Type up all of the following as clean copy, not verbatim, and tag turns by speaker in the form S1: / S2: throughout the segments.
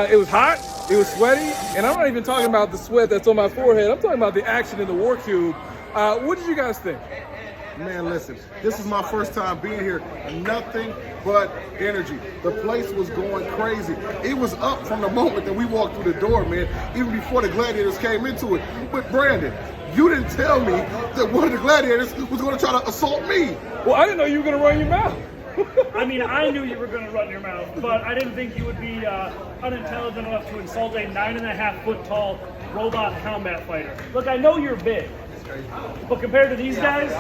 S1: It was hot, it was sweaty, and I'm not even talking about the sweat that's on my forehead. I'm talking about the action in the War Cube. What did you guys think?
S2: Man, listen, this is my first time being here. Nothing but energy. The place was going crazy. It was up from the moment that we walked through the door, man, even before the gladiators came into it. But Brandon, you didn't tell me that one of the gladiators was going to try to assault me.
S1: Well, I didn't know you were going to run your mouth.
S3: I mean, I knew you were going to run your mouth, but I didn't think you would be unintelligent enough to insult a 9.5-foot tall robot combat fighter. Look, I know you're big, but compared to these guys,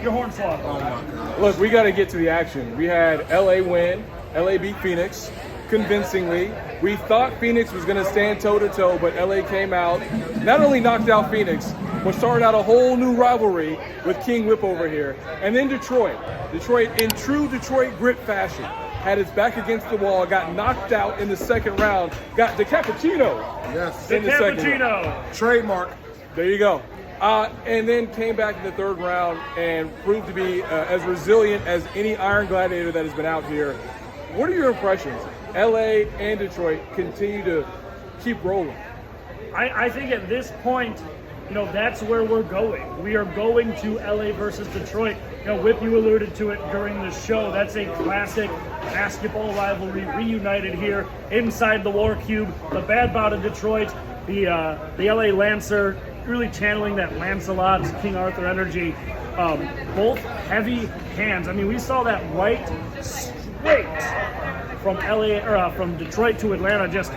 S3: you're hornswoggled.
S2: Oh my God.
S1: Look, we got to get to the action. We had LA win. LA beat Phoenix convincingly. We thought Phoenix was going to stand toe-to-toe, but LA came out, not only knocked out Phoenix, but started out a whole new rivalry with King Whip over here. And then Detroit. Detroit, in true Detroit grit fashion, had its back against the wall, got knocked out in the second round, got DeCappuccino
S2: Yes.
S1: in the second round.
S3: Cappuccino.
S2: Trademark.
S1: There you go. And then came back in the third round and proved to be as resilient as any Iron Gladiator that has been out here. What are your impressions? LA and Detroit continue to keep rolling.
S3: I think at this point, you know, that's where we're going. We are going to LA versus Detroit. You know, Whip, you alluded to it during the show. That's a classic basketball rivalry reunited here inside the War Cube. The Bad Bout of Detroit, the LA Lancer, really channeling that Lancelot, King Arthur energy. Both heavy hands. I mean, we saw that right straight from from Detroit to Atlanta, just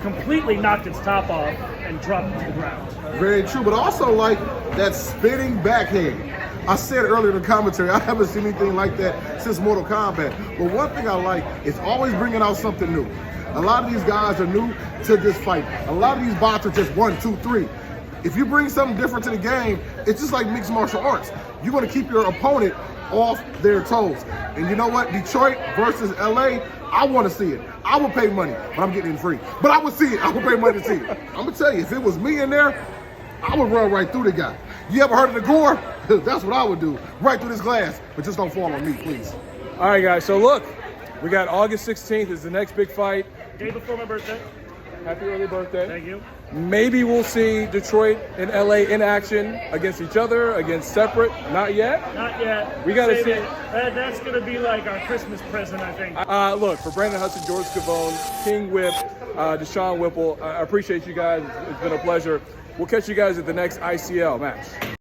S3: completely knocked its top off and dropped it to the ground.
S2: Very true, but also like that spinning backhand. I said earlier in the commentary, I haven't seen anything like that since Mortal Kombat. But one thing I like is always bringing out something new. A lot of these guys are new to this fight. A lot of these bots are just 1, 2, 3. If you bring something different to the game, it's just like mixed martial arts. You're going to keep your opponent off their toes. And you know what? Detroit versus LA, I want to see it. I would pay money, but I'm getting it free. But I would see it. I would pay money to see it. I'm going to tell you, if it was me in there, I would run right through the guy. You ever heard of the gore? That's what I would do. Right through this glass. But just don't fall on me, please.
S1: All right, guys. So look, we got August 16th is the next big fight.
S3: Day before my birthday.
S1: Happy early birthday.
S3: Thank you.
S1: Maybe we'll see Detroit and LA in action against each other, against separate. Not yet.
S3: Not yet.
S1: We gotta
S3: Save
S1: see
S3: it. That's going to be like our Christmas present, I think.
S1: Look, for Brandon Hudson, George Scavone, King Whip, Deshaun Whipple, I appreciate you guys. It's been a pleasure. We'll catch you guys at the next ICL match.